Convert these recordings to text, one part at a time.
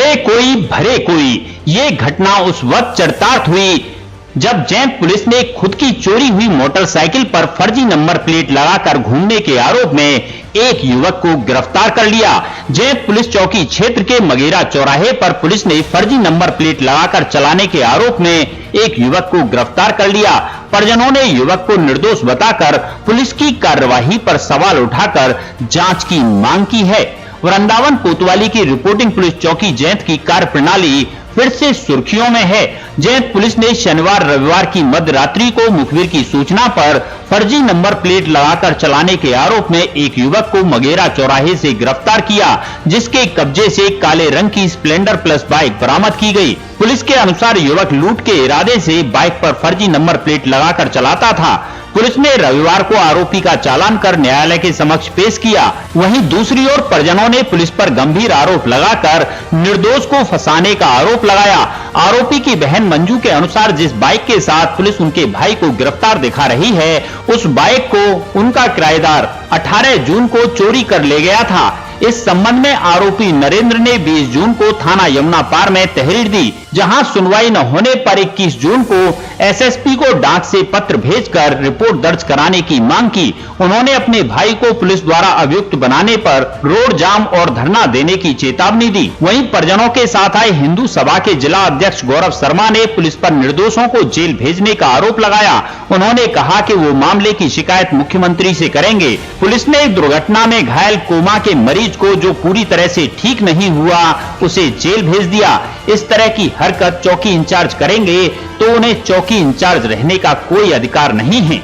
डरे कोई भरे कोई, ये घटना उस वक्त चरितार्थ हुई जब जैंत पुलिस ने खुद की चोरी हुई मोटरसाइकिल पर फर्जी नंबर प्लेट लगाकर घूमने के आरोप में एक युवक को गिरफ्तार कर लिया। जैंत पुलिस चौकी क्षेत्र के मगेरा चौराहे पर पुलिस ने फर्जी नंबर प्लेट लगाकर चलाने के आरोप में एक युवक को गिरफ्तार कर लिया। परिजनों ने युवक को निर्दोष बताकर पुलिस की कार्यवाही पर सवाल उठाकर जांच की मांग की है। वृंदावन कोतवाली की रिपोर्टिंग पुलिस चौकी जैंत की कार्यप्रणाली फिर से सुर्खियों में है। जैंत पुलिस ने शनिवार रविवार की मध्य रात्रि को मुखबिर की सूचना पर फर्जी नंबर प्लेट लगाकर चलाने के आरोप में एक युवक को मगेरा चौराहे से गिरफ्तार किया, जिसके कब्जे से काले रंग की स्प्लेंडर प्लस बाइक बरामद की गई। पुलिस के अनुसार युवक लूट के इरादे से बाइक पर फर्जी नंबर प्लेट लगाकर चलाता था। पुलिस ने रविवार को आरोपी का चालान कर न्यायालय के समक्ष पेश किया। वहीं दूसरी ओर परिजनों ने पुलिस पर गंभीर आरोप लगाकर निर्दोष को फंसाने का आरोप लगाया। आरोपी की बहन मंजू के अनुसार जिस बाइक के साथ पुलिस उनके भाई को गिरफ्तार दिखा रही है, उस बाइक को उनका किराएदार 18 जून को चोरी कर ले गया था। इस संबंध में आरोपी नरेंद्र ने 20 जून को थाना यमुना पार में तहरीर दी, जहां सुनवाई न होने पर 21 जून को एसएसपी को डाक से पत्र भेजकर रिपोर्ट दर्ज कराने की मांग की। उन्होंने अपने भाई को पुलिस द्वारा अभियुक्त बनाने पर रोड जाम और धरना देने की चेतावनी दी। वहीं परिजनों के साथ आए हिंदू सभा के जिला अध्यक्ष गौरव शर्मा ने पुलिस पर निर्दोषों को जेल भेजने का आरोप लगाया। उन्होंने कहा कि वो मामले की शिकायत मुख्यमंत्री से करेंगे। पुलिस ने दुर्घटना में घायल कोमा के मरीज को जो पूरी तरह से ठीक नहीं हुआ, उसे जेल भेज दिया। इस तरह की हरकत चौकी इंचार्ज करेंगे तो उन्हें चौकी इंचार्ज रहने का कोई अधिकार नहीं है।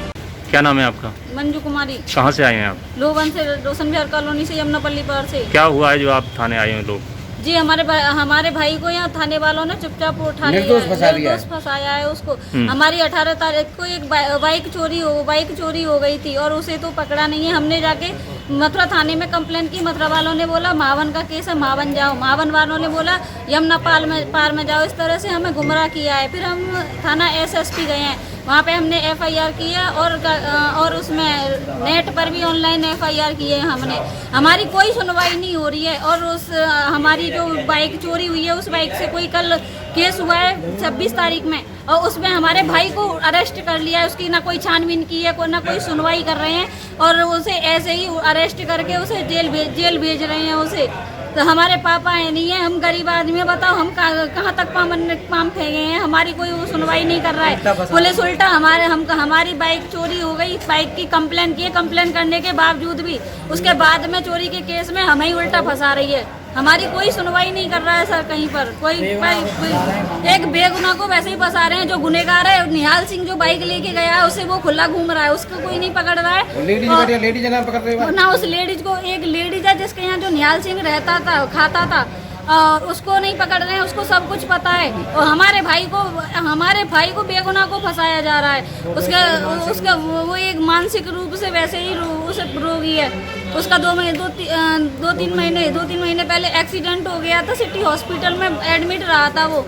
क्या नाम है आपका? मंजू कुमारी। कहाँ से आए हैं आप? लोवन से, रोशन बिहार कॉलोनी से, यमुनापल्ली पार से। क्या हुआ है जो आप थाने आए हैं लोग? जी हमारे भाई को यहाँ थाने वालों ने चुपचाप उठा लिया, निर्दोष फंसाया है उसको। हमारी 18 तारीख को एक बाइक चोरी हो गई थी और उसे तो पकड़ा नहीं है। हमने जाके मथुरा थाने में कंप्लेंट की। मथुरा वालों ने बोला मावन का केस है, मावन जाओ। मावन वालों ने बोला यमुना पार में जाओ। इस तरह से हमें गुमराह किया है। फिर हम थाना एसएसपी गए हैं, वहाँ पे हमने एफआईआर की है और उसमें नेट पर भी ऑनलाइन एफआईआर की है हमने। हमारी कोई सुनवाई नहीं हो रही है। और उस हमारी जो बाइक चोरी हुई है, उस बाइक से कोई कल केस हुआ है 26 तारीख में, और उसमें हमारे भाई को अरेस्ट कर लिया है। उसकी ना कोई छानबीन की है, ना कोई सुनवाई कर रहे हैं और उसे ऐसे ही अरेस्ट करके उसे जेल भेज रहे हैं उसे। तो हमारे पापा है नहीं है, हम गरीब आदमी है। बताओ हम कहाँ तक पाम फेंके हैं। हमारी कोई सुनवाई नहीं कर रहा है। पुलिस उल्टा हमारी बाइक चोरी हो गई, बाइक की कंप्लेंट की है। कंप्लेंट करने के बावजूद भी उसके बाद में चोरी के केस में हमें ही उल्टा फंसा रही है। हमारी कोई सुनवाई नहीं कर रहा है सर कहीं पर। कोई एक बेगुनाह को वैसे ही फंसा रहे हैं। जो गुनहगार है निहाल सिंह जो बाइक लेके गया है, उसे वो खुला घूम रहा है, उसको कोई नहीं पकड़ रहा है। लेडीज ना उस लेडीज को, एक लेडीज है जिसके यहाँ जो निहाल सिंह रहता था, खाता था, और उसको नहीं पकड़ रहे हैं। उसको सब कुछ पता है। और हमारे भाई को बेगुनाह को फंसाया जा रहा है। उसका वो एक मानसिक रूप से वैसे ही उसे रोगी है। उसका 2-3 महीने पहले एक्सीडेंट हो गया था। सिटी हॉस्पिटल में एडमिट रहा था। वो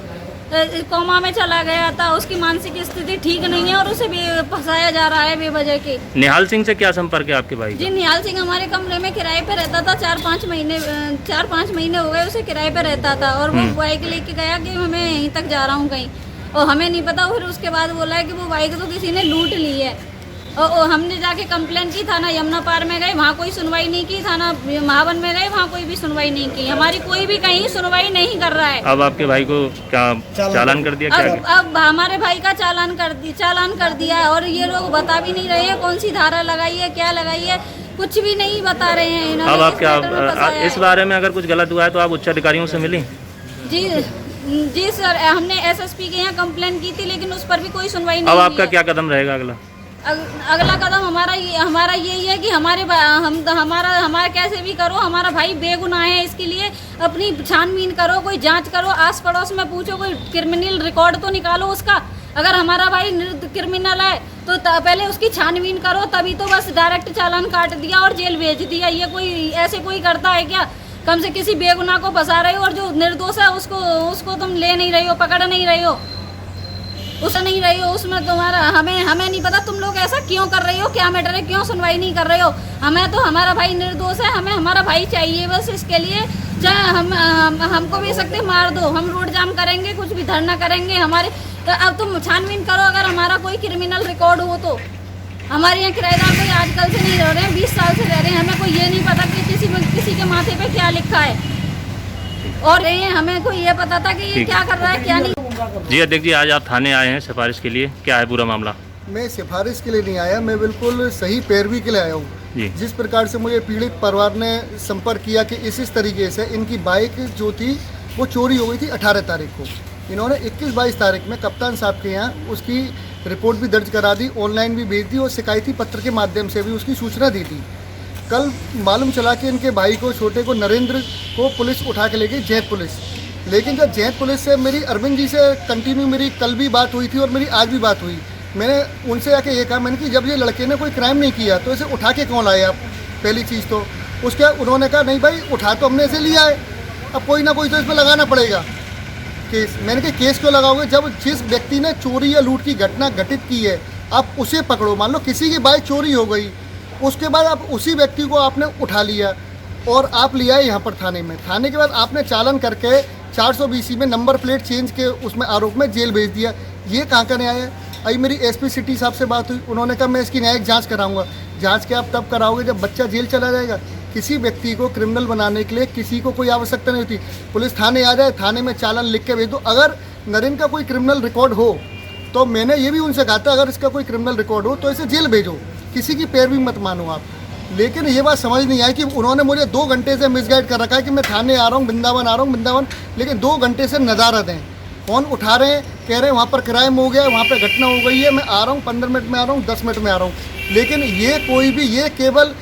कोमा में चला गया था। उसकी मानसिक स्थिति ठीक नहीं है और उसे फंसाया जा रहा है बेवजह के। निहाल सिंह से क्या संपर्क है आपके भाई? जी निहाल सिंह हमारे कमरे में किराए पे रहता था। 4-5 महीने हो गए उसे किराए पे रहता था। और वो बाइक लेके गया कि मैं यहीं तक जा रहा हूँ कहीं, और हमें नहीं पता। फिर उसके बाद बोला है कि वो बाइक तो किसी ने लूट ली है। और हमने जाके कंप्लेंट की, थाना यमुना पार में गए, वहाँ कोई सुनवाई नहीं की। थाना महावन में गए, वहाँ कोई भी सुनवाई नहीं की। हमारी कोई भी कहीं सुनवाई नहीं कर रहा है। अब आपके भाई को क्या चालान कर दिया? अब हमारे भाई का चालान कर दिया है। और ये लोग बता भी नहीं रहे हैं कौन सी धारा लगाई है, क्या लगाई है, कुछ भी नहीं बता रहे हैं इन्होंने। अब आप क्या इस बारे में अगर कुछ गलत हुआ है तो आप उच्च अधिकारियों से मिली? जी सर, हमने एसएसपी के यहाँ कंप्लेंट की थी, लेकिन उस पर भी कोई सुनवाई नहीं। अब आपका क्या कदम रहेगा अगला? अगला कदम हमारा यही है कि हमारा कैसे भी करो, हमारा भाई बेगुनाह है। इसके लिए अपनी छानबीन करो, कोई जांच करो, आस पड़ोस में पूछो, कोई क्रिमिनल रिकॉर्ड तो निकालो उसका। अगर हमारा भाई क्रिमिनल है तो पहले उसकी छानबीन करो, तभी तो बस डायरेक्ट चालान काट दिया और जेल भेज दिया। ये कोई करता है क्या? कम से किसी बेगुनाह को फंसा रहे हो और जो निर्दोष है उसको तुम ले नहीं रहे हो, पकड़ नहीं रहे हो। उसे नहीं रही हो उसमें तुम्हारा हमें नहीं पता तुम लोग ऐसा क्यों कर रही हो, क्या मैटर है, क्यों सुनवाई नहीं कर रहे हो। हमें तो हमारा भाई निर्दोष है, हमें हमारा भाई चाहिए बस। इसके लिए चाहे हमको भी सकते मार दो, हम रोड जाम करेंगे, कुछ भी धरना करेंगे हमारे। तो अब तुम छानबीन करो, अगर हमारा कोई क्रिमिनल रिकॉर्ड हो तो। हमारे यहाँ किराएदार कोई आजकल से नहीं रह रहे हैं, 20 साल से रह रहे हैं। हमें कोई ये नहीं पता कि किसी के माथे पे क्या लिखा है, और ये हमें कोई ये पता था कि ये क्या कर रहा है क्या नहीं। जी अध्यक्ष जी, आज आप थाने आए हैं सिफारिश के लिए, क्या है पूरा मामला? मैं सिफारिश के लिए नहीं आया, मैं बिल्कुल सही पैरवी के लिए आया हूँ। जिस प्रकार से मुझे पीड़ित परिवार ने संपर्क किया कि इस तरीके से इनकी बाइक जो थी वो चोरी हो गई थी 18 तारीख को। इन्होंने 21-22 तारीख में कप्तान साहब के यहाँ उसकी रिपोर्ट भी दर्ज करा दी, ऑनलाइन भी भेज दी और शिकायती पत्र के माध्यम से भी उसकी सूचना दी थी। कल मालूम चला कि इनके भाई को, छोटे को, नरेंद्र को पुलिस उठा के ले गई, जैत पुलिस। लेकिन जब जैत पुलिस से मेरी अरविंद जी से कंटिन्यू मेरी कल भी बात हुई थी और मेरी आज भी बात हुई। मैंने उनसे आके ये कहा, मैंने कि जब ये लड़के ने कोई क्राइम नहीं किया तो इसे उठा के कौन लाए आप, पहली चीज़ तो। उसके उन्होंने कहा नहीं भाई, उठा तो हमने इसे लिया है, अब कोई ना कोई तो इसमें लगाना पड़ेगा केस। मैंने कहा केस क्यों लगाओगे, जब जिस व्यक्ति ने चोरी या लूट की घटना घटित की है आप उसे पकड़ो। मान लो किसी की बाइक चोरी हो गई, उसके बाद आप उसी व्यक्ति को आपने उठा लिया और आप लिया है यहाँ पर थाने में। थाने के बाद आपने चालान करके 420 में नंबर प्लेट चेंज के उसमें आरोप में जेल भेज दिया। ये कहाँ का न्याय है? अभी मेरी एसपी सिटी साहब से बात हुई, उन्होंने कहा मैं इसकी न्यायिक जांच कराऊंगा। जांच के आप तब कराओगे जब बच्चा जेल चला जाएगा। किसी व्यक्ति को क्रिमिनल बनाने के लिए किसी को कोई आवश्यकता नहीं होती, पुलिस थाने आ जाए, थाने में चालान लिख के भेज दो। अगर नरेंद्र का कोई क्रिमिनल रिकॉर्ड हो तो मैंने ये भी उनसे कहा था, अगर इसका कोई क्रिमिनल रिकॉर्ड हो तो इसे जेल भेजो, किसी की पैरवी मत मानो आप। लेकिन ये बात समझ नहीं आई कि उन्होंने मुझे 2 घंटे से मिसगाइड कर रखा है कि मैं थाने आ रहा हूँ, वृंदावन आ रहा हूँ, वृंदावन। लेकिन 2 घंटे से नदारत हैं, फ़ोन उठा रहे हैं, कह रहे हैं वहाँ पर क्राइम हो गया, वहाँ पर घटना हो गई है, मैं आ रहा हूँ, 15 मिनट में आ रहा हूँ, 10 मिनट में आ रहा हूँ। लेकिन ये कोई भी, ये केवल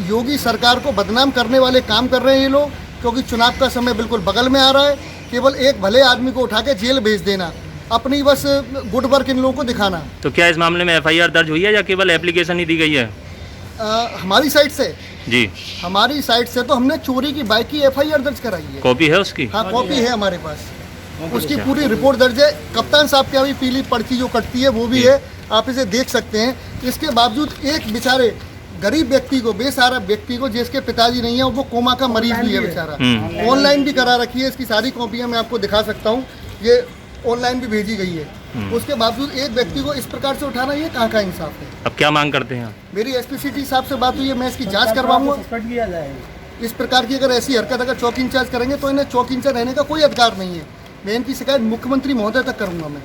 योगी सरकार को बदनाम करने वाले काम कर रहे हैं ये लोग, क्योंकि चुनाव का समय बिल्कुल बगल में आ रहा है। केवल एक भले आदमी को उठा के जेल भेज देना, अपनी बस गुड वर्क इन लोगों को दिखाना। तो क्या इस मामले में एफआईआर दर्ज हुई है या केवल एप्लीकेशन ही दी गई है? हमारी साइड से जी, हमारी साइड से तो हमने चोरी की बाइक की एफआईआर दर्ज कराई है। कॉपी है उसकी? हाँ, कॉपी है हमारे पास, उसकी पूरी रिपोर्ट दर्ज है। कप्तान साहब की अभी पीली पर्ची जो कटती है वो भी है, आप इसे देख सकते हैं। इसके बावजूद एक बेचारे गरीब व्यक्ति को, बेसहारा व्यक्ति को, जिसके पिताजी नहीं है, वो कोमा का मरीज भी है बेचारा, ऑनलाइन भी करा रखी है। इसकी सारी कॉपियाँ मैं आपको दिखा सकता हूँ, ये ऑनलाइन भी भेजी गई है। उसके बावजूद एक व्यक्ति को इस प्रकार से उठाना, ये कहाँ का इंसाफ है? अब क्या मांग करते हैं? मेरी एसपी सिटी साहब से बात हुई है, मैं इसकी जांच करवाऊंगा। इस प्रकार की अगर ऐसी हरकत अगर चौकी इंचार्ज करेंगे तो इन्हें चौकी इंचार्ज रहने का कोई अधिकार नहीं है। मैं इनकी शिकायत मुख्यमंत्री महोदय तक करूंगा मैं।